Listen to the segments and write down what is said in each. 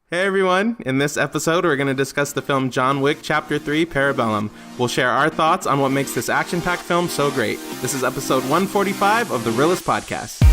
Hey everyone, in this episode we're going to discuss the film John Wick Chapter 3, Parabellum. We'll share our thoughts on what makes this action-packed film so great. This is episode 145 of the Reel-ists podcast.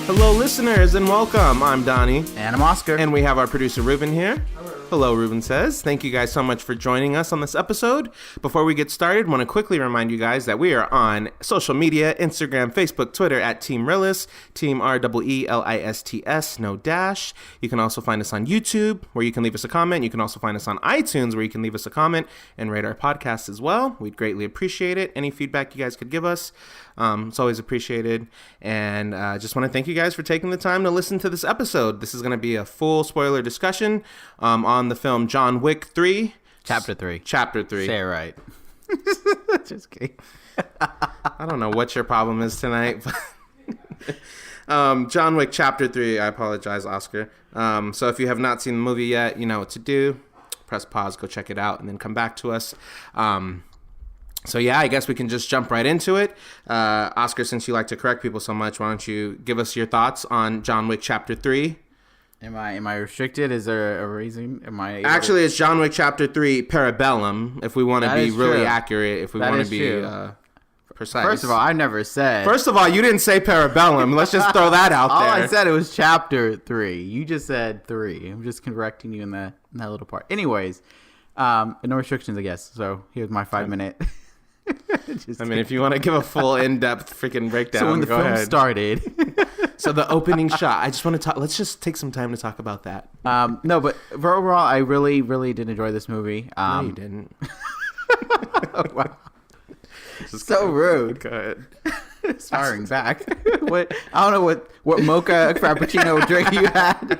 Hello listeners and welcome. I'm Donnie. And I'm Oscar. And we have our producer Ruben here. Hello, Ruben says. Thank you guys so much for joining us on this episode. Before we get started, I want to quickly remind you guys that we are on social media, Instagram, Facebook, Twitter at Team Reel-ists, Team Reel-ists, no dash. You can also find us on YouTube, where you can leave us a comment. You can also find us on iTunes, where you can leave us a comment and rate our podcast as well. We'd greatly appreciate it. Any feedback you guys could give us, it's always appreciated. And just want to thank you guys for taking the time to listen to this episode. This is going to be a full spoiler discussion on the film John Wick 3. Chapter 3. Chapter 3. Say it right. Just kidding. I don't know what your problem is tonight. But John Wick Chapter 3. I apologize, Oscar. So if you have not seen the movie yet, you know what to do. Press pause, go check it out, and then come back to us. So yeah, I guess we can just jump right into it. Oscar, since you like to correct people so much, why don't you give us your thoughts on John Wick Chapter 3? Am I restricted? Is there a reason? Actually, it's John Wick Chapter 3, Parabellum, if we want to be really accurate, if we want to be precise. First of all, I never said. First of all, you didn't say Parabellum. Let's just throw that out there. All I said it was Chapter 3. You just said 3. I'm just correcting you in that little part. Anyways, no restrictions, I guess. So here's my 5-minute. If you want to give a full in-depth freaking breakdown, so when the go film ahead. Started. So the opening shot, I just want to talk. Let's just take some time to talk about that. No, but for overall, I really, really did enjoy this movie. No, you didn't. Oh, wow. So rude. Go ahead. Firing back. What? I don't know what mocha frappuccino drink you had.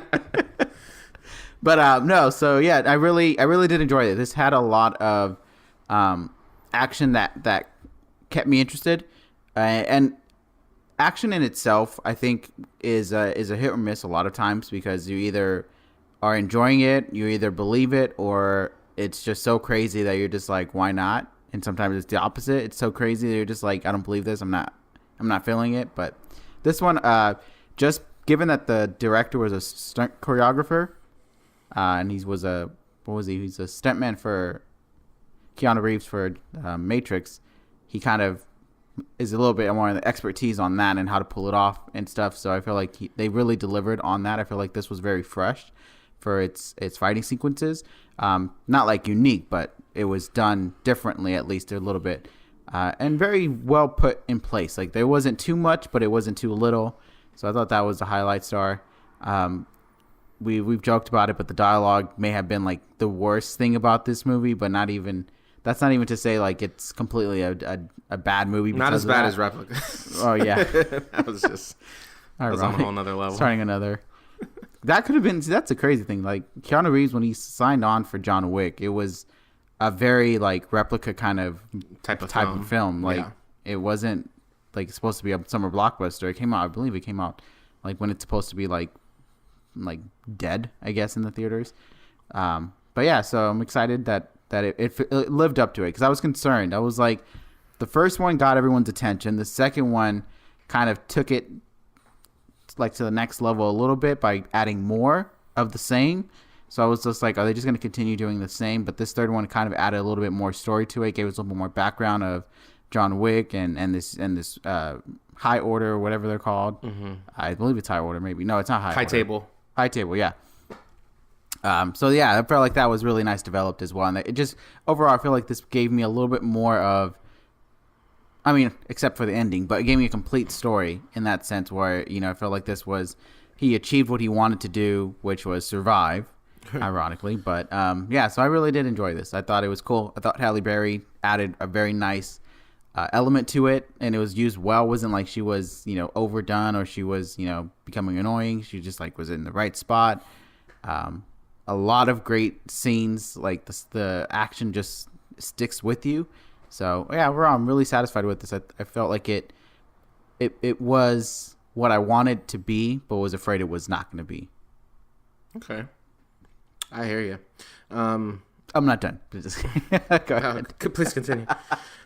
But no. So yeah, I really did enjoy it. This had a lot of action that kept me interested, and action in itself, I think, is a hit or miss a lot of times, because you either are enjoying it, you either believe it, or it's just so crazy that you're just like, why not? And sometimes it's the opposite. It's so crazy that you're just like, I don't believe this. I'm not feeling it. But this one, just given that the director was a stunt choreographer, and he's a stuntman for Keanu Reeves for Matrix, he kind of is a little bit more expertise on that and how to pull it off and stuff. So I feel like they really delivered on that. I feel like this was very fresh for its fighting sequences. Not like unique, but it was done differently, at least a little bit, and very well put in place. Like, there wasn't too much, but it wasn't too little. So I thought that was a highlight star. We've joked about it, but the dialogue may have been like the worst thing about this movie, but that's not even to say like it's completely a bad movie. Not as bad as Replica. Oh yeah, that was on a whole nother level. Starting another. That could have been. That's a crazy thing. Like, Keanu Reeves, when he signed on for John Wick, it was a very like Replica kind of type of film. Like, it wasn't like it's supposed to be a summer blockbuster. It came out, I believe, like when it's supposed to be like dead, I guess, in the theaters. But yeah, so I'm excited that it lived up to it, because I was concerned. I was like, the first one got everyone's attention. The second one kind of took it like to the next level a little bit by adding more of the same. So I was just like, are they just going to continue doing the same? But this third one kind of added a little bit more story to it, gave us a little bit more background of John Wick and this High Order, or whatever they're called. Mm-hmm. I believe it's High Order, maybe. No, it's not High Order. High Table, yeah. So yeah, I felt like that was really nice developed as well. And it just, overall, I feel like this gave me a little bit more of, I mean, except for the ending, but it gave me a complete story in that sense, where, I felt like he achieved what he wanted to do, which was survive, ironically. But yeah, so I really did enjoy this. I thought it was cool. I thought Halle Berry added a very nice element to it, and it was used well. It wasn't like she was, overdone, or she was, becoming annoying. She just was in the right spot. A lot of great scenes, like the action just sticks with you. So yeah, overall, I'm really satisfied with this. I felt like it it was what I wanted to be, but was afraid it was not going to be. Okay, I hear you. I'm not done. Go ahead. Please continue.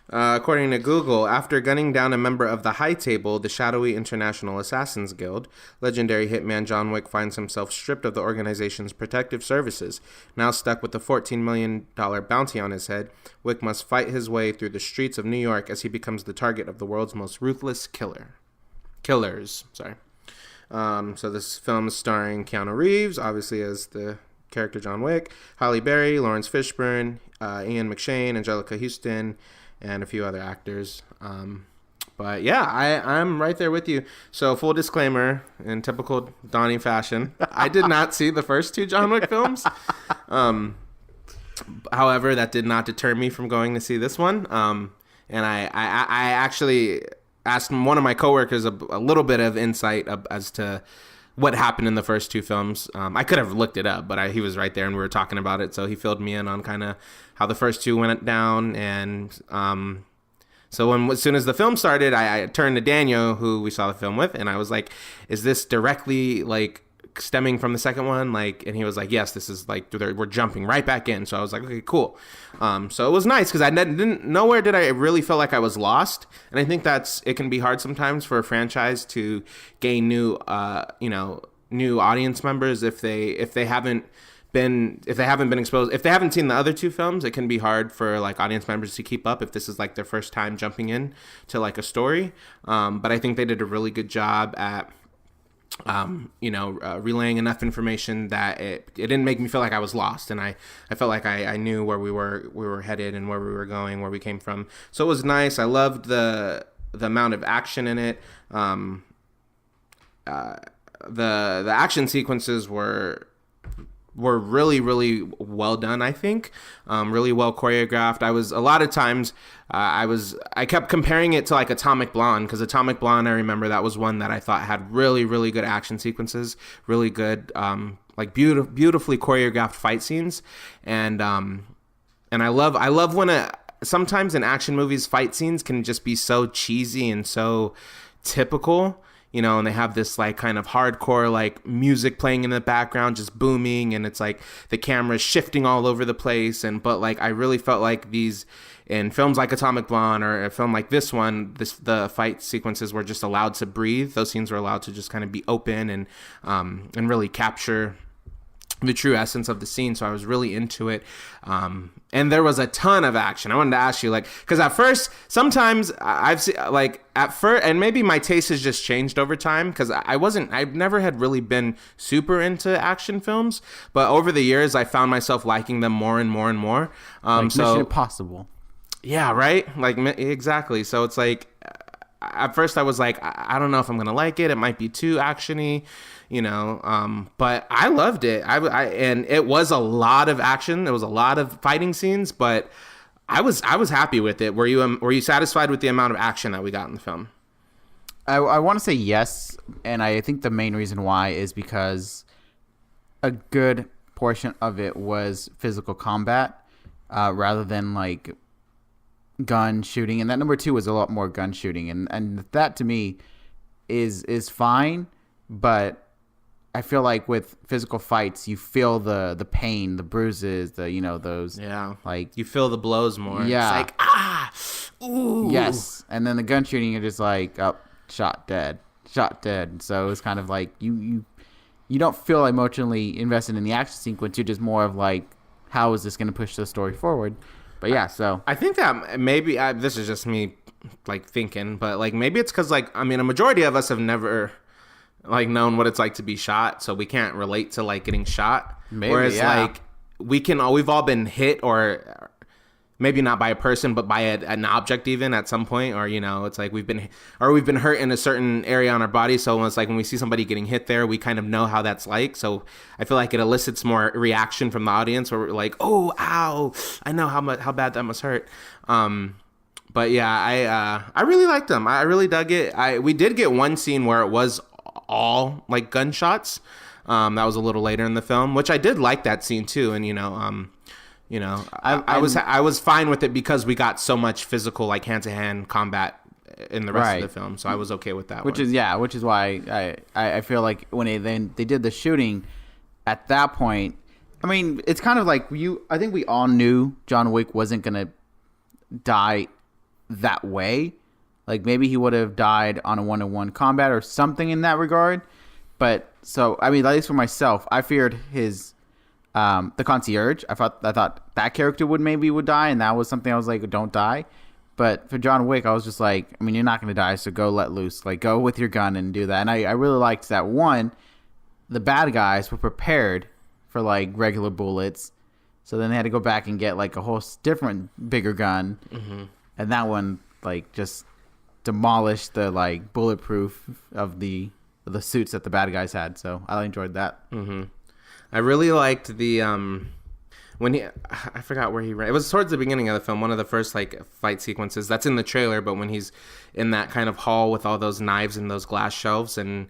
According to Google, after gunning down a member of the High Table, the shadowy International Assassins Guild, legendary hitman John Wick finds himself stripped of the organization's protective services. Now stuck with the $14 million bounty on his head, Wick must fight his way through the streets of New York as he becomes the target of the world's most ruthless killers. So this film is starring Keanu Reeves, obviously as the character John Wick, Halle Berry, Lawrence Fishburne, Ian McShane, Angelica Houston, and a few other actors. But yeah, I'm right there with you. So full disclaimer, in typical Donnie fashion, I did not see the first two John Wick films. However, that did not deter me from going to see this one. And I actually asked one of my coworkers a little bit of insight as to what happened in the first two films. I could have looked it up, but he was right there and we were talking about it. So he filled me in on kind of how the first two went down. And so as soon as the film started, I turned to Daniel, who we saw the film with, and I was like, is this directly like stemming from the second one? Like, and he was like, yes, this is like, we're jumping right back in. So I was like, okay, cool. So it was nice because I didn't nowhere did I really feel like I was lost. And I think it can be hard sometimes for a franchise to gain new audience members if they haven't been exposed, if they haven't seen the other two films. It can be hard for like audience members to keep up if this is like their first time jumping in to like a story. But I think they did a really good job at relaying enough information that it didn't make me feel like I was lost, and I felt like I knew where we were headed and where we were going, where we came from. So it was nice. I loved the amount of action in it. The action sequences were really, really well done, I think. Really well choreographed. I kept comparing it to like Atomic Blonde, because Atomic Blonde, I remember that was one that I thought had really, really good action sequences, really good, beautifully choreographed fight scenes. And I love when sometimes in action movies, fight scenes can just be so cheesy and so typical. And they have this like kind of hardcore like music playing in the background, just booming, and it's like the camera's shifting all over the place. But like I really felt like these in films like Atomic Blonde or a film like this one, the fight sequences were just allowed to breathe. Those scenes were allowed to just kind of be open and really capture the true essence of the scene. So I was really into it. And there was a ton of action. I wanted to ask you, like, because at first, sometimes I've seen, like, at first, and maybe my taste has just changed over time, because I never had really been super into action films, but over the years, I found myself liking them more and more and more. Like Mission Impossible. Yeah, right? Like, exactly. So it's like, at first I was like, I don't know if I'm going to like it. It might be too actiony, but I loved it. And it was a lot of action. There was a lot of fighting scenes, but I was happy with it. Were you satisfied with the amount of action that we got in the film? I want to say yes. And I think the main reason why is because a good portion of it was physical combat, rather than like gun shooting. And that number 2 was a lot more gun shooting. And that to me is fine. But I feel like with physical fights, you feel the pain, the bruises, those. Yeah. Like you feel the blows more. Yeah. It's like, ooh. Yes. And then the gun shooting, you're just like, oh, shot dead. So it's kind of like you don't feel emotionally invested in the action sequence. You're just more of like, how is this going to push the story forward? But yeah, so I think that maybe this is just me like thinking, but like maybe it's because like, I mean, a majority of us have never like known what it's like to be shot, so we can't relate to like getting shot. Maybe, whereas yeah. like we've all been hit, or maybe not by a person, but by an object even at some point, or it's like we've been hurt in a certain area on our body. So it's like when we see somebody getting hit there, we kind of know how that's like. So I feel like it elicits more reaction from the audience, where we're like, oh, ow, I know how bad that must hurt. But yeah, I really liked them. I really dug it. We did get one scene where it was all like gunshots. That was a little later in the film, which I did like that scene too. And I was fine with it because we got so much physical, like hand-to-hand combat in the rest of the film. So I was okay with that. Which is why I feel like when they did the shooting at that point. I mean, it's kind of like I think we all knew John Wick wasn't gonna die that way. Like maybe he would have died on a 1-on-1 combat or something in that regard. But so I mean, at least for myself, I feared his the concierge. I thought that character would die, and that was something I was like, don't die. But for John Wick, I was just like, I mean, you're not gonna die, so go let loose. Like go with your gun and do that. And I really liked that one. The bad guys were prepared for like regular bullets, so then they had to go back and get like a whole different bigger gun, and that one like just demolished the like bulletproof of the suits that the bad guys had. So I enjoyed that. I really liked the when I forgot where he ran. It was towards the beginning of the film, one of the first like fight sequences that's in the trailer, but when he's in that kind of hall with all those knives and those glass shelves, and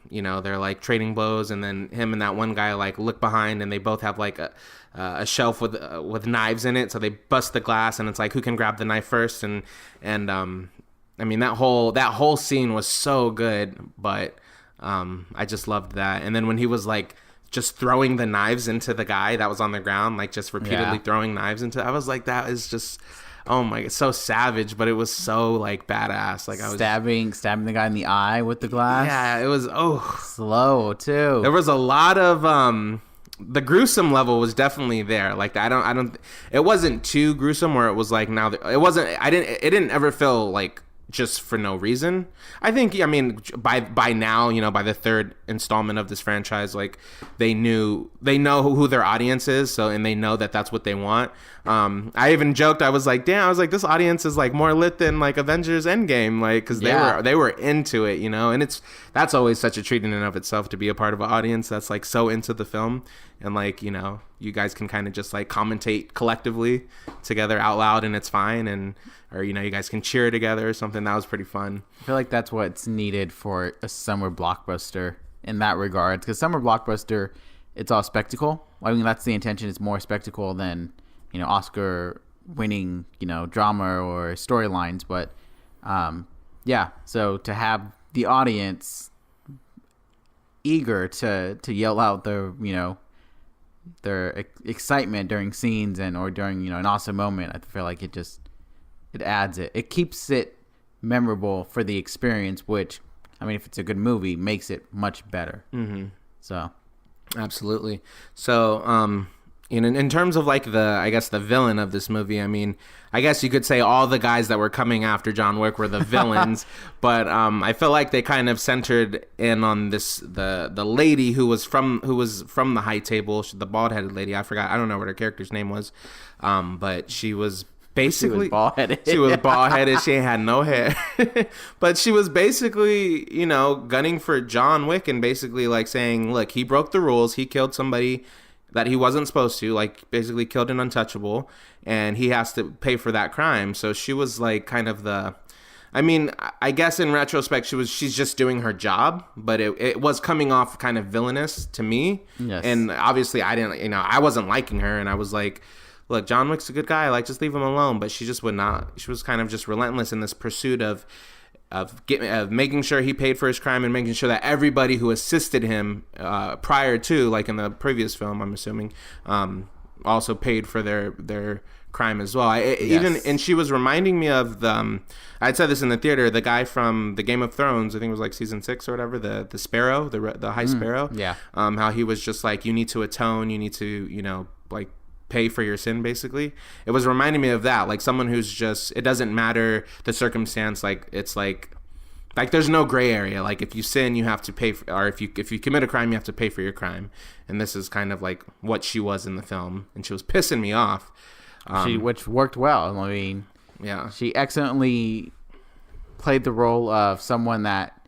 you know, they're like trading blows, and then him and that one guy like look behind, and they both have like a shelf with knives in it, so they bust the glass, and it's like who can grab the knife first, and I mean that whole scene was so good, but I just loved that. And then when he was like just throwing the knives into the guy that was on the ground, like just repeatedly throwing knives into, I was like, that is just, oh my god, so savage, but it was so like badass. Like I was stabbing the guy in the eye with the glass. Yeah, it was slow too. There was a lot of the gruesome level was definitely there. Like I don't it wasn't too gruesome where it was like it didn't ever feel like just for no reason. I think, I mean, by now, you know, by the third installment of this franchise, like they know who their audience is, so, and they know that that's what they want. I even joked, I was like, this audience is like more lit than like Avengers Endgame, like, because they were into it, you know. And that's always such a treat in and of itself to be a part of an audience that's like so into the film, and like, you know, you guys can kind of just like commentate collectively together out loud, and it's fine, or you know, you guys can cheer together or something. That was pretty fun. I feel like that's what's needed for a summer blockbuster in that regard, because summer blockbuster, it's all spectacle. I mean, that's the intention. It's more spectacle than, you know, Oscar winning, you know, drama or storylines. But yeah, so to have the audience eager to yell out their, you know, their excitement during scenes or during, you know, an awesome moment, I feel like it adds it keeps it memorable for the experience, which, I mean, if it's a good movie, makes it much better. So absolutely. So in terms of like the villain of this movie, I mean, I guess you could say all the guys that were coming after John Wick were the villains, but I feel like they kind of centered in on the lady who was from the high table, the bald-headed lady. I don't know what her character's name was, but she was basically she was bald-headed. She had no hair. But she was basically, you know, gunning for John Wick and basically like saying, look, he broke the rules. He killed somebody that he wasn't supposed to, like basically killed an untouchable, and he has to pay for that crime. So she was like kind of I mean, I guess in retrospect, she's just doing her job, but it was coming off kind of villainous to me. Yes. And obviously I wasn't liking her, and I was like, look, John Wick's a good guy, like just leave him alone. But she just would not. She was kind of just relentless in this pursuit of making sure he paid for his crime and making sure that everybody who assisted him prior to, like in the previous film, I'm assuming, also paid for their crime as well. And she was reminding me of I'd said this in the theater, the guy from the Game of Thrones, I think it was like season 6 or whatever, the Sparrow, the High Sparrow. Yeah. How he was just like, you need to atone, you need to, you know, like pay for your sin, basically. It was reminding me of that, like someone who's just, it doesn't matter the circumstance, like it's like there's no gray area. Like if you sin, you have to pay for, or if you commit a crime, you have to pay for your crime. And this is kind of like what she was in the film, and she was pissing me off. Which worked well. I mean, yeah, she excellently played the role of someone that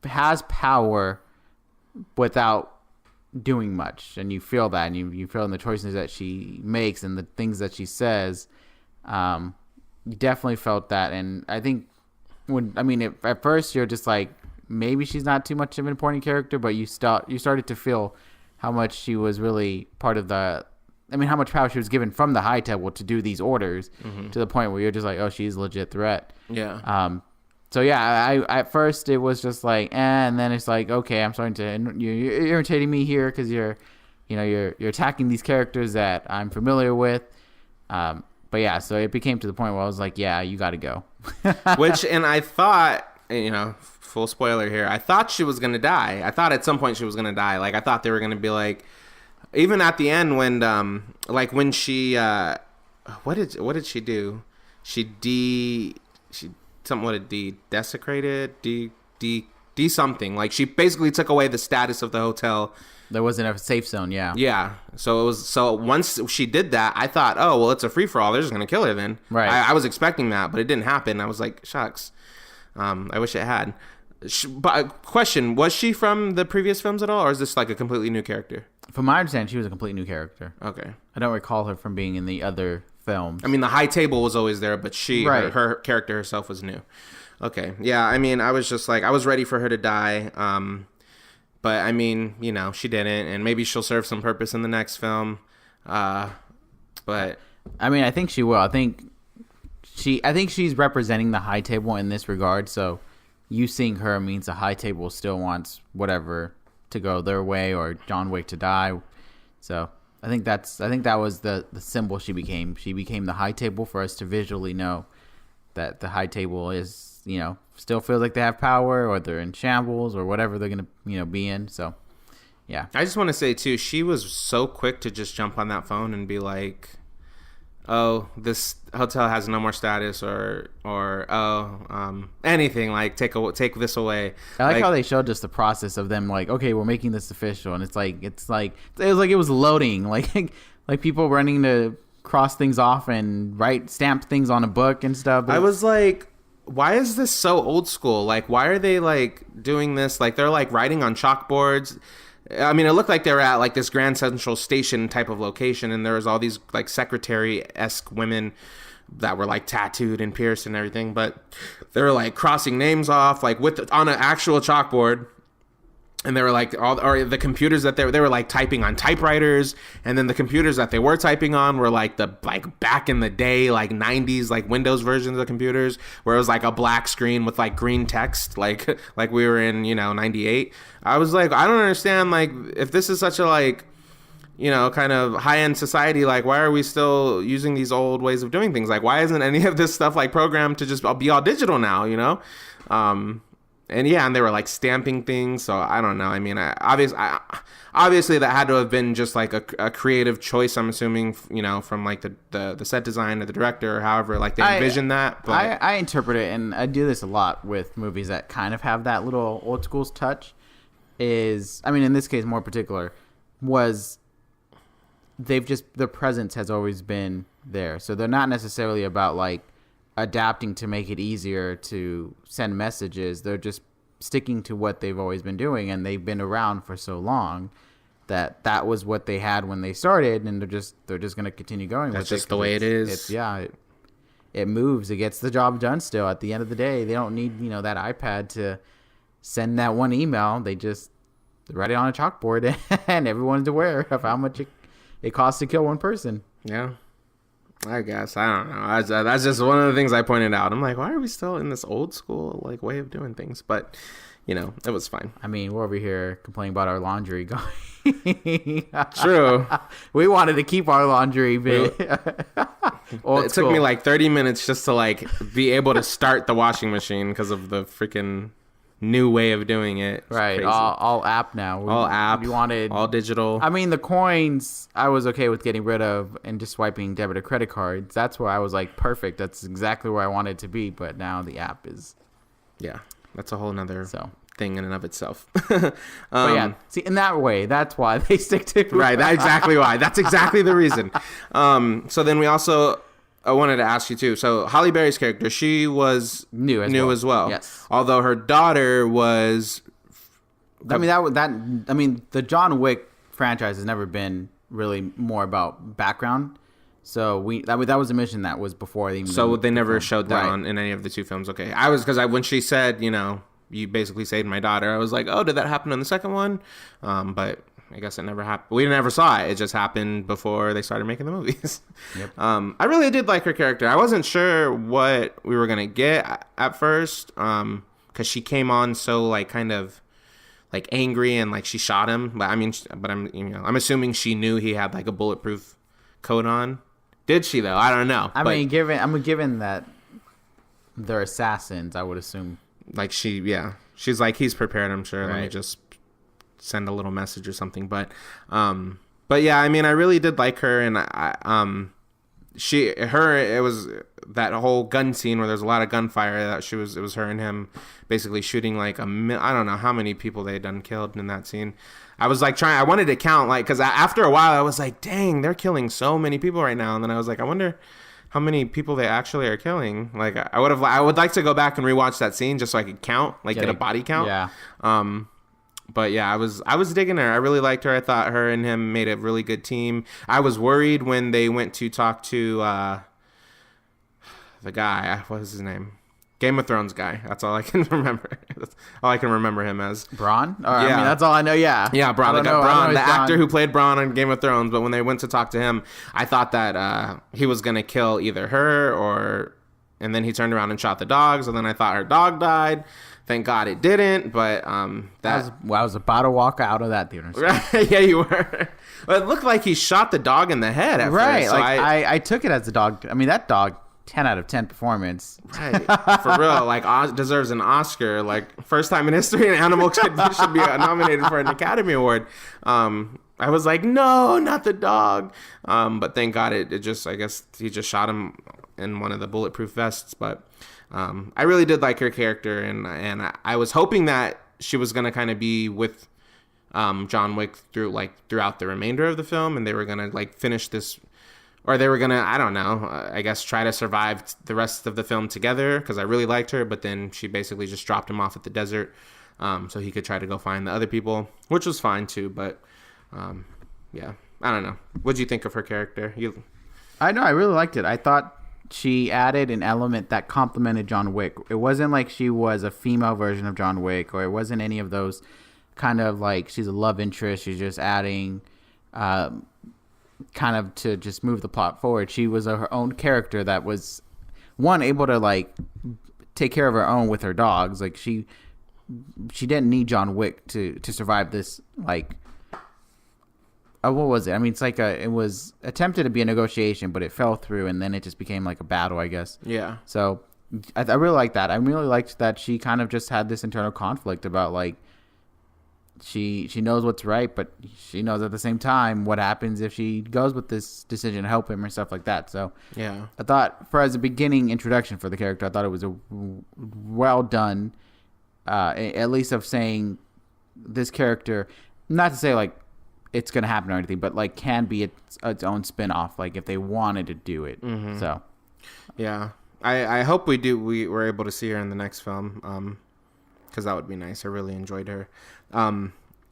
has power without doing much, and you feel that, and you feel in the choices that she makes and the things that she says. You definitely felt that, and I think at first you're just like, maybe she's not too much of an important character, but you started to feel how much she was really part of the I mean, how much power she was given from the high table to do these orders to the point where you're just like, oh, she's a legit threat. Yeah. So yeah, I at first it was just like, and then it's like, okay, I'm starting to you're irritating me here because you're attacking these characters that I'm familiar with. But yeah, so it became to the point where I was like, yeah, you got to go. And I thought, full spoiler here, I thought she was gonna die. I thought at some point she was gonna die. Like I thought they were gonna be like, even at the end when when she what did she do? Desecrated something. Like she basically took away the status of the hotel. There wasn't a safe zone, yeah. Yeah. So once she did that, I thought, oh well, it's a free for all. They're just gonna kill her then. Right. I was expecting that, but it didn't happen. I was like, shucks. I wish it had. But question: was she from the previous films at all, or is this like a completely new character? From my understanding, she was a completely new character. Okay. I don't recall her from being in the other films. I mean, the high table was always there, but her character herself was new. Okay. Yeah. I mean, I was just like, I was ready for her to die. But I mean, she didn't, and maybe she'll serve some purpose in the next film. But I mean, I think she will. I think she's representing the high table in this regard. So you seeing her means the high table still wants whatever to go their way or John Wick to die. So I think that was the symbol she became. She became the high table for us to visually know that the high table is, still feels like they have power or they're in shambles or whatever they're going to, be in. So, yeah. I just want to say, too, she was so quick to just jump on that phone and be like, oh, this hotel has no more status or anything, like take this away. I like how they showed us the process of them, like, okay, we're making this official, and it was loading, like people running to cross things off and stamp things on a book and stuff. I was like, why is this so old school? Like, why are they like doing this? Like they're like writing on chalkboards. I mean, it looked like they were at like this Grand Central Station type of location, and there was all these like secretary-esque women that were like tattooed and pierced and everything, but they were like crossing names off like on an actual chalkboard, and they were like the computers that they were like typing on typewriters, and then the computers that they were typing on were like the back in the day like 90s like Windows versions of computers where it was like a black screen with like green text like we were in 98. I was like, I don't understand, like if this is such a like kind of high-end society, like why are we still using these old ways of doing things? Like why isn't any of this stuff like programmed to just be all digital now, And they were like stamping things, so I don't know. I mean, obviously that had to have been just like a creative choice. I'm assuming, from like the set design or the director or however like they envisioned that. But I interpret it, and I do this a lot with movies that kind of have that little old school touch. In this case, more particular, was their presence has always been there, so they're not necessarily about like adapting to make it easier to send messages. They're just sticking to what they've always been doing, and they've been around for so long that was what they had when they started, and they're just going to continue going. That's just the way it is. It moves. It gets the job done. Still, at the end of the day, they don't need that iPad to send that one email. They just write it on a chalkboard, and everyone's aware of how much it costs to kill one person. Yeah. I guess. I don't know. That's just one of the things I pointed out. I'm like, why are we still in this old school like way of doing things? But, it was fine. I mean, we're over here complaining about our laundry going. True. We wanted to keep our laundry big. It took me like 30 minutes just to like be able to start the washing machine because of the freaking new way of doing it. It's right. Crazy. All app now. All app. We wanted all digital. I mean, the coins I was okay with getting rid of and just swiping debit or credit cards. That's where I was like, perfect. That's exactly where I wanted to be. But now the app is. Yeah. That's a whole nother thing in and of itself. But yeah, see, in that way, that's why they stick to it. Right. That's exactly why. That's exactly the reason. So then we also. I wanted to ask you too. So Halle Berry's character, she was new as well. Yes. Although her daughter was. The John Wick franchise has never been really more about background. So that was a mission that was before even. So they never showed that in any of the two films. Okay, I was when she said you basically saved my daughter. I was like, oh, did that happen in the second one? But I guess it never happened. We never saw it. It just happened before they started making the movies. Yep. I really did like her character. I wasn't sure what we were gonna get at first, because she came on so like kind of like angry and like she shot him. But I mean, I'm assuming she knew he had like a bulletproof coat on. Did she though? I don't know. I mean, given that they're assassins, I would assume. Like she's like, he's prepared. I'm sure. Right. Let me just send a little message or something. But yeah, I mean, I really did like her, and it was that whole gun scene where there's a lot of gunfire that it was her and him basically shooting like I don't know how many people they had done killed in that scene. I was like I wanted to count, like, because after a while I was like, dang, they're killing so many people right now. And then I was like, I wonder how many people they actually are killing. Like I would like to go back and rewatch that scene just so I could count, like get a body count. Yeah. But yeah, I was digging her. I really liked her. I thought her and him made a really good team. I was worried when they went to talk to the guy. What was his name? Game of Thrones guy. That's all I can remember. That's all I can remember him as. Bronn? Yeah. I mean, that's all I know, yeah. Yeah, Bronn. Bronn, the actor who played Bronn on Game of Thrones. But when they went to talk to him, I thought that he was going to kill either her or... And then he turned around and shot the dogs. And then I thought her dog died. Thank God it didn't. But I was about to walk out of that theater. Right? Yeah, you were. Well, it looked like he shot the dog in the head at first. So I took it as a dog. I mean, that dog... 10 out of 10 performance. Right. For real. Like, deserves an Oscar. Like, first time in history an animal should be nominated for an Academy Award. I was like, no, not the dog. But thank God it just, I guess he just shot him in one of the bulletproof vests. But I really did like her character. And I was hoping that she was going to kind of be with John Wick throughout the remainder of the film. And they were going to like finish this... Or they were going to, I don't know, I guess try to survive the rest of the film together because I really liked her. But then she basically just dropped him off at the desert so he could try to go find the other people, which was fine too. But yeah, I don't know. What did you think of her character? I know, I really liked it. I thought she added an element that complemented John Wick. It wasn't like she was a female version of John Wick, or it wasn't any of those kind of like she's a love interest. She's just adding... kind of to just move the plot forward. She was her own character that was able to like take care of her own with her dogs. Like she didn't need John Wick to survive this. Like, what was it? I mean, it's like it was attempted to be a negotiation, but it fell through, and then it just became like a battle, I guess. Yeah. So I really like that. I really liked that she kind of just had this internal conflict about like. She knows what's right, but she knows at the same time what happens if she goes with this decision to help him or stuff like that. So yeah, I thought as a beginning introduction for the character, I thought it was a well done, at least of saying this character, not to say like it's going to happen or anything, but like can be its own spinoff, like if they wanted to do it. Mm-hmm. So yeah, I hope we were able to see her in the next film. Because that would be nice. I really enjoyed her.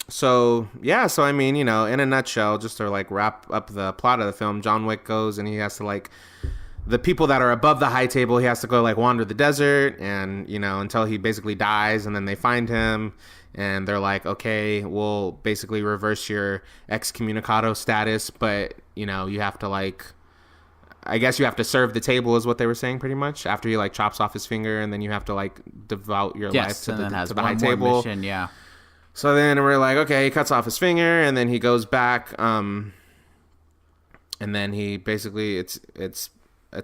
So I mean, in a nutshell, just to like wrap up the plot of the film, John Wick goes and he has to like the people that are above the high table, he has to go like wander the desert and until he basically dies, and then they find him and they're like, okay, we'll basically reverse your excommunicado status, but you have to like, I guess you have to serve the table is what they were saying pretty much, after he like chops off his finger, and then you have to like devote your life to the high table. Mission, yeah. So then we're like, okay, he cuts off his finger and then he goes back, and then he basically it's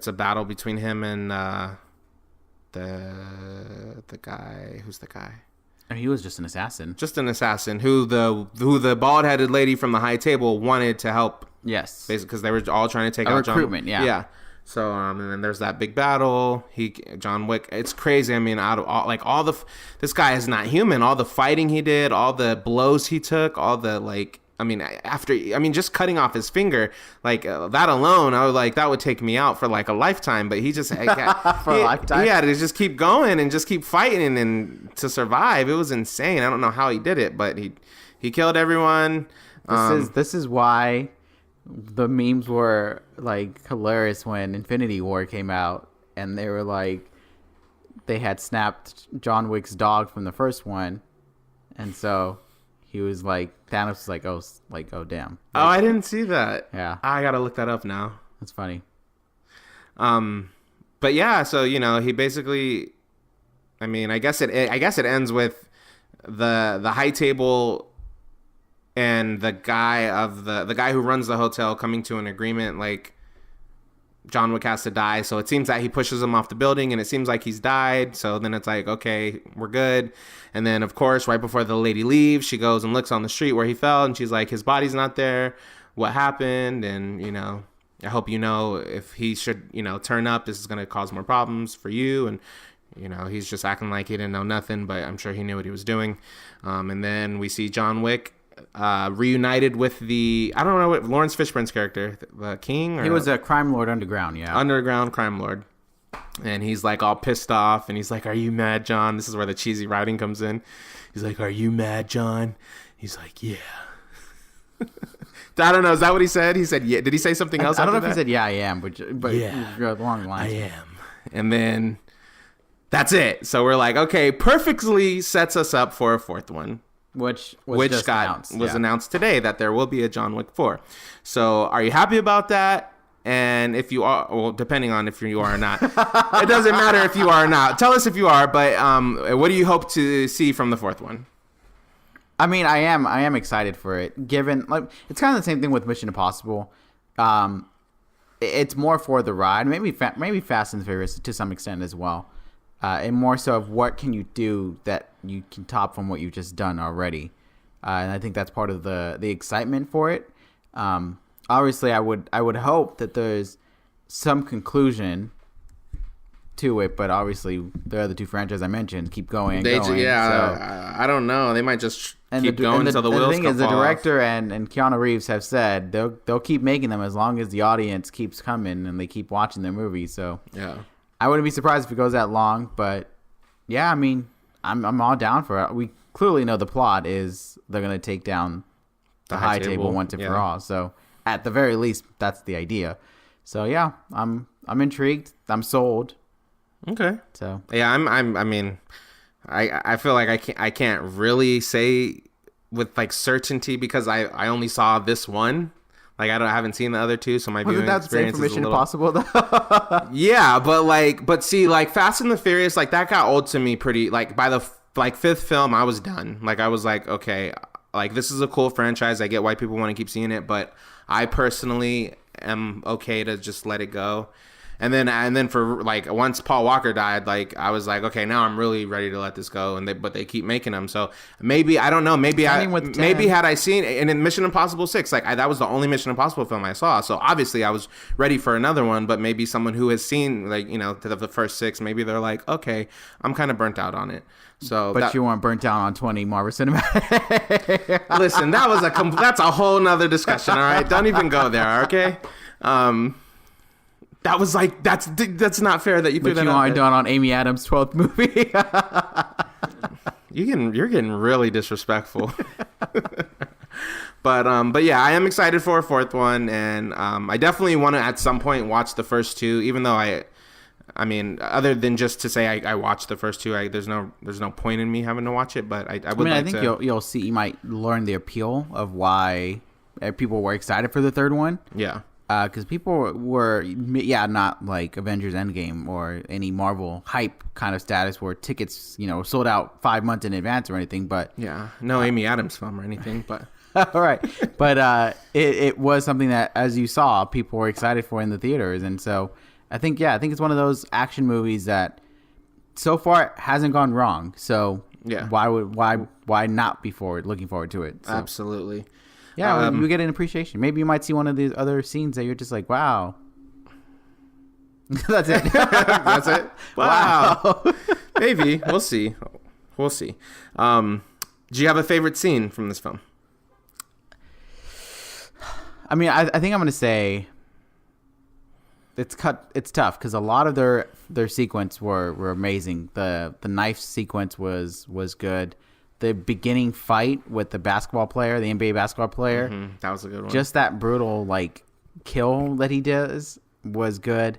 a battle between him and the guy. Who's the guy? I mean, he was just an assassin. Just an assassin who the bald-headed lady from the high table wanted to help. Yes, basically because they were all trying to take out recruitment. John. Yeah. So and then there's that big battle. John Wick. It's crazy. I mean, out of all this guy is not human. All the fighting he did, all the blows he took, all the like. I mean, just cutting off his finger, like that alone, I was like, that would take me out for like a lifetime. But he just a lifetime. He had to just keep going and just keep fighting and to survive. It was insane. I don't know how he did it, but he killed everyone. This is why the memes were like hilarious when Infinity War came out, and they were like, they had snapped John Wick's dog from the first one, and so He was like, Thanos was like, oh damn. Oh, I didn't see that. Yeah. I gotta look that up now. That's funny. But yeah, so he basically, I mean, I guess it ends with the high table and the guy who runs the hotel coming to an agreement, like John Wick has to die. So it seems that he pushes him off the building and it seems like he's died. So then it's like, okay, we're good. And then of course, right before the lady leaves, she goes and looks on the street where he fell and she's like, his body's not there. What happened? And, I hope if he should, turn up, this is going to cause more problems for you. And, he's just acting like he didn't know nothing, but I'm sure he knew what he was doing. And then we see John Wick reunited with I don't know what Lawrence Fishburne's character, the King. He was a crime lord underground, yeah. Underground crime lord. And he's like all pissed off. And he's like, are you mad, John? This is where the cheesy writing comes in. He's like, are you mad, John? He's like, yeah. I don't know. Is that what he said? He said, yeah. Did he say something else? I don't know if he said, yeah, I am, but yeah, along the lines. I am. And then that's it. So we're like, okay, perfectly sets us up for a fourth one. Which was announced today that there will be a John Wick 4. So are you happy about that? And if you are, well, depending on if you are or not, it doesn't matter if you are or not. Tell us if you are, but what do you hope to see from the fourth one? I mean, I am excited for it. Given it's kind of the same thing with Mission Impossible. It's more for the ride, maybe Fast and Furious to some extent as well, and more so of what can you do that you can top from what you've just done already, and I think that's part of the excitement for it. Obviously, I would hope that there's some conclusion to it, but obviously the other two franchises I mentioned keep going and going. Yeah, I don't know. They might just keep going until the wheels come off. The thing is, the director and Keanu Reeves have said they'll keep making them as long as the audience keeps coming and they keep watching their movies. So yeah, I wouldn't be surprised if it goes that long. But yeah, I mean, I'm all down for it. We clearly know the plot is they're gonna take down the high table once and for all. So at the very least, that's the idea. So yeah, I'm intrigued. I'm sold. Okay. So yeah, I mean, I feel like I can't really say with like certainty because I only saw this one. Like I haven't seen the other two, so my viewing experience is a little. Impossible though. Yeah, but see, like Fast and the Furious, like that got old to me pretty. Like by the fifth film, I was done. Like I was like, okay, like this is a cool franchise. I get why people want to keep seeing it, but I personally am okay to just let it go. And then for like once Paul Walker died, like I was like, okay, now I'm really ready to let this go. But they keep making them. So maybe I don't know. Maybe had I seen and in Mission Impossible 6, like that was the only Mission Impossible film I saw. So obviously I was ready for another one. But maybe someone who has seen like the first 6, maybe they're like, okay, I'm kind of burnt out on it. So, but you weren't burnt out on 20 Marvel Cinematic. Listen, that's a whole nother discussion. All right, don't even go there. Okay. That was like that's not fair that you threw that out. But you aren't done on Amy Adams' 12th movie. You're getting really disrespectful. But yeah, I am excited for a fourth one, and I definitely want to at some point watch the first two. Even though I mean, other than just to say I watched the first two, there's no point in me having to watch it. But I would. I think you'll see. You might learn the appeal of why people were excited for the third one. Yeah. Because people were, not like Avengers Endgame or any Marvel hype kind of status where tickets, sold out 5 months in advance or anything. But yeah, no Amy Adams film or anything. But all right, but it was something that, as you saw, people were excited for in the theaters, and so I think it's one of those action movies that so far it hasn't gone wrong. So yeah, why not be looking forward to it? So. Absolutely. Yeah, you get an appreciation. Maybe you might see one of these other scenes that you're just like, wow. That's it. That's it? Wow. Maybe. We'll see. Do you have a favorite scene from this film? I mean, I think I'm going to say it's tough because a lot of their sequence were amazing. The knife sequence was good. The beginning fight with the basketball player, the NBA basketball player. Mm-hmm. That was a good one. Just that brutal kill that he does was good.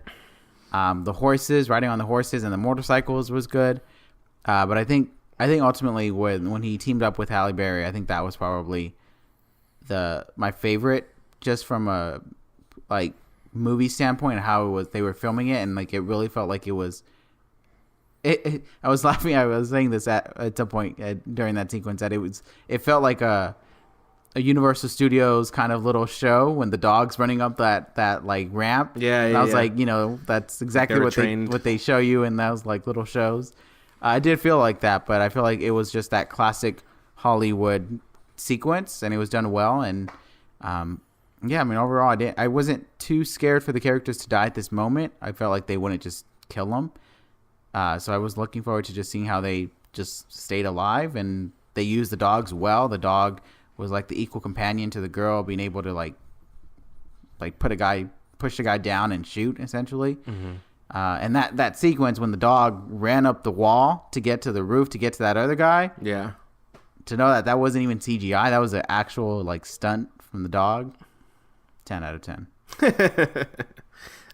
The horses, riding on the horses and the motorcycles was good. But I think I think ultimately when he teamed up with Halle Berry, I think that was probably my favorite, just from a like movie standpoint, how they were filming it, and like it really felt like it was. I was laughing. I was saying this at some point during that sequence that it felt like a Universal Studios kind of little show when the dog's running up that like ramp. Yeah, and I was like, that's exactly what they show you in those like little shows. I did feel like that, but I feel like it was just that classic Hollywood sequence, and it was done well. And overall, I wasn't too scared for the characters to die at this moment. I felt like they wouldn't just kill them. So I was looking forward to just seeing how they just stayed alive, and they used the dogs well. The dog was like the equal companion to the girl, being able to like push the guy down and shoot essentially. Mm-hmm. And that sequence when the dog ran up the wall to get to the roof to get to that other guy. Yeah. To know that wasn't even CGI, that was an actual like stunt from the dog. 10 out of 10.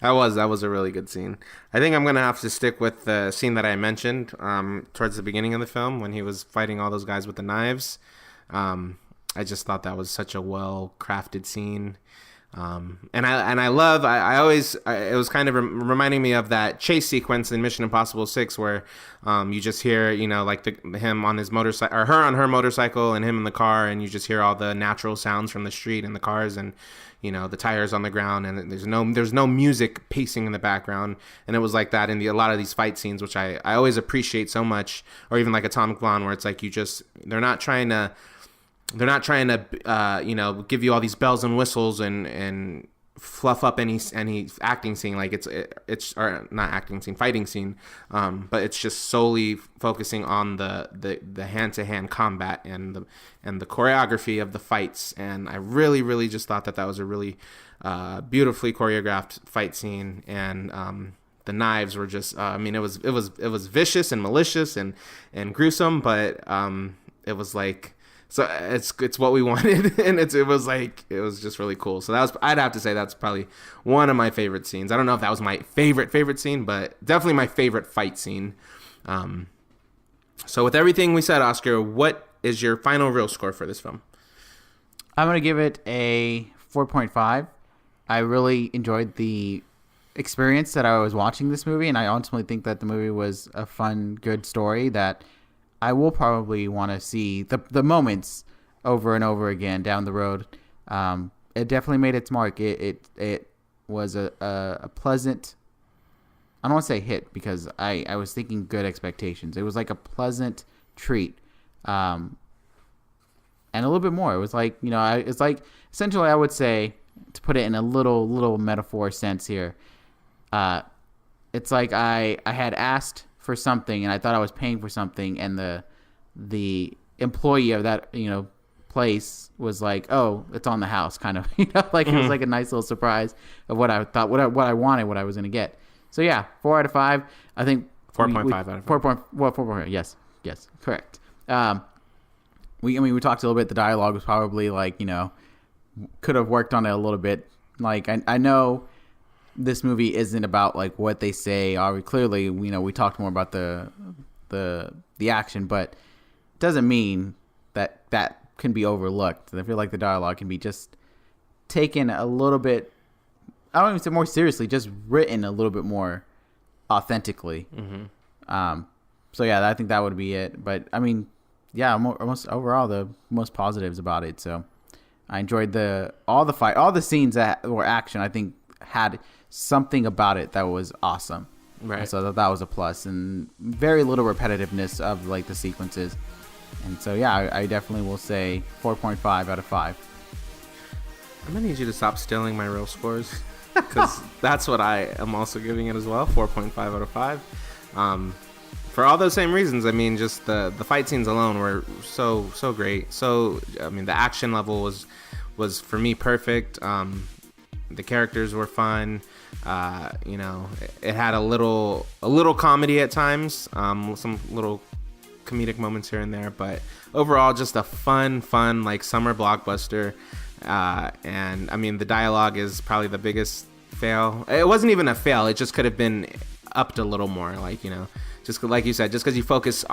That was a really good scene. I think I'm gonna have to stick with the scene that I mentioned towards the beginning of the film when he was fighting all those guys with the knives. I just thought that was such a well crafted scene. And I love, it was kind of reminding me of that chase sequence in Mission Impossible 6 where you just hear, like him on his motorcycle, or her on her motorcycle, and him in the car, and you just hear all the natural sounds from the street and the cars, and the tires on the ground, and there's no music pacing in the background. And it was like that in a lot of these fight scenes, which I always appreciate so much. Or even like Atomic Blonde, where it's like they're not trying to give you all these bells and whistles and fluff up any acting scene, like it's or not acting scene, fighting scene, but it's just solely focusing on the hand-to-hand combat and the choreography of the fights. And I really, really just thought that was a really beautifully choreographed fight scene. And the knives were just it was vicious and malicious and gruesome, but it was like, so it's what we wanted, and it was just really cool. So I'd have to say that's probably one of my favorite scenes. I don't know if that was my favorite scene, but definitely my favorite fight scene. So with everything we said, Oscar, what is your final real score for this film? I'm gonna give it a 4.5. I really enjoyed the experience that I was watching this movie, and I ultimately think that the movie was a fun, good story that I will probably want to see the moments over and over again down the road. It definitely made its mark. It was a pleasant, I don't want to say hit, because I was thinking good expectations. It was like a pleasant treat, and a little bit more. It was like, it's like, essentially I would say, to put it in a little metaphor sense here, it's like I had asked for something, and I thought I was paying for something, and the employee of that place was like, "Oh, it's on the house," kind of, like it was like a nice little surprise of what I thought, what I wanted, what I was gonna get. So yeah, 4 out of 5. I think 4.5 out of 5. 4.4. Yes, correct. We talked a little bit. The dialogue was probably like could have worked on it a little bit. Like I know this movie isn't about like what they say. Clearly, we talked more about the action, but it doesn't mean that can be overlooked. I feel like the dialogue can be just taken a little bit, I don't even say more seriously, just written a little bit more authentically. Mm-hmm. So yeah, I think that would be it. But I mean, yeah, almost overall the most positives about it. So I enjoyed all the scenes that were action. I think had something about it that was awesome. Right. So that was a plus, and very little repetitiveness of like the sequences. And so yeah, I definitely will say 4.5 out of 5. I'm gonna need you to stop stealing my real scores, because that's what I am also giving it as well. 4.5 out of 5. For all those same reasons. I mean, just the fight scenes alone were so great. So I mean, the action level was for me perfect. The characters were fun. It had a little comedy at times, some little comedic moments here and there, but overall just a fun like summer blockbuster. And I mean, the dialogue is probably the biggest fail. It wasn't even a fail. It just could have been upped a little more. Like, just like you said, just because you focus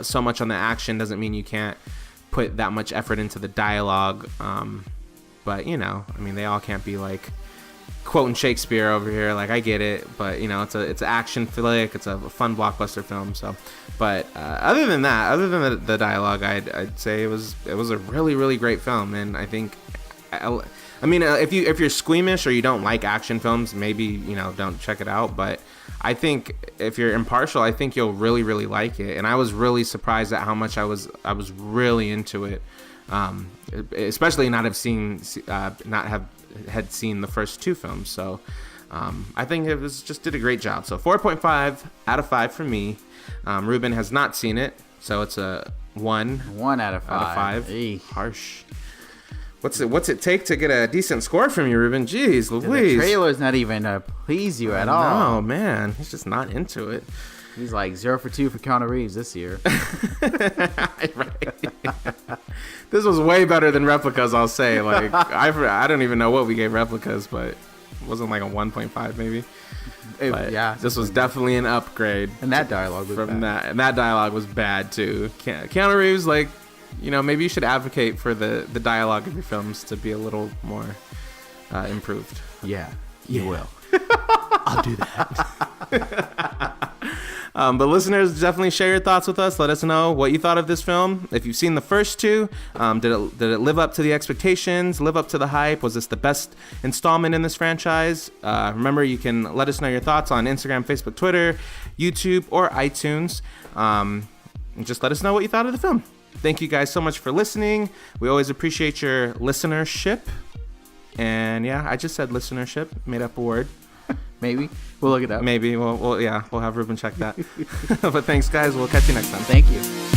so much on the action doesn't mean you can't put that much effort into the dialogue. But you know, I mean, they all can't be like quoting Shakespeare over here. Like, I get it, but you know, it's an action flick, it's a fun blockbuster film. So, but other than the dialogue, I'd say it was a really, really great film. And I think, I mean, if you're squeamish or you don't like action films, maybe, you know, don't check it out. But I think if you're impartial, I think you'll really, really like it. And I was really surprised at how much I was really into it, especially not have seen the first two films. So I think it did a great job. So 4.5 out of 5 for me. Ruben has not seen it, so it's a 1 out of 5. Eey. Harsh. What's it take to get a decent score from you, Ruben? Jeez Louise. The trailer's not even please you at all. No, man. He's just not into it. He's like 0 for 2 for Keanu Reeves this year. Right. This was way better than Replicas, I'll say. Like, I don't even know what we gave Replicas, but it wasn't like a 1.5 maybe. Yeah. This was definitely an upgrade. And that dialogue was bad. And that dialogue was bad too. Keanu Reeves, like, you know, maybe you should advocate for the dialogue of your films to be a little more improved. Yeah, you will. I'll do that. But listeners, definitely share your thoughts with us. Let us know what you thought of this film. If you've seen the first two, did it live up to the expectations, live up to the hype? Was this the best installment in this franchise? Remember, you can let us know your thoughts on Instagram, Facebook, Twitter, YouTube, or iTunes. And just let us know what you thought of the film. Thank you guys so much for listening. We always appreciate your listenership. And yeah, I just said listenership, made up a word. Maybe. We'll look it up. Maybe. We'll have Ruben check that. But thanks, guys. We'll catch you next time. Thank you.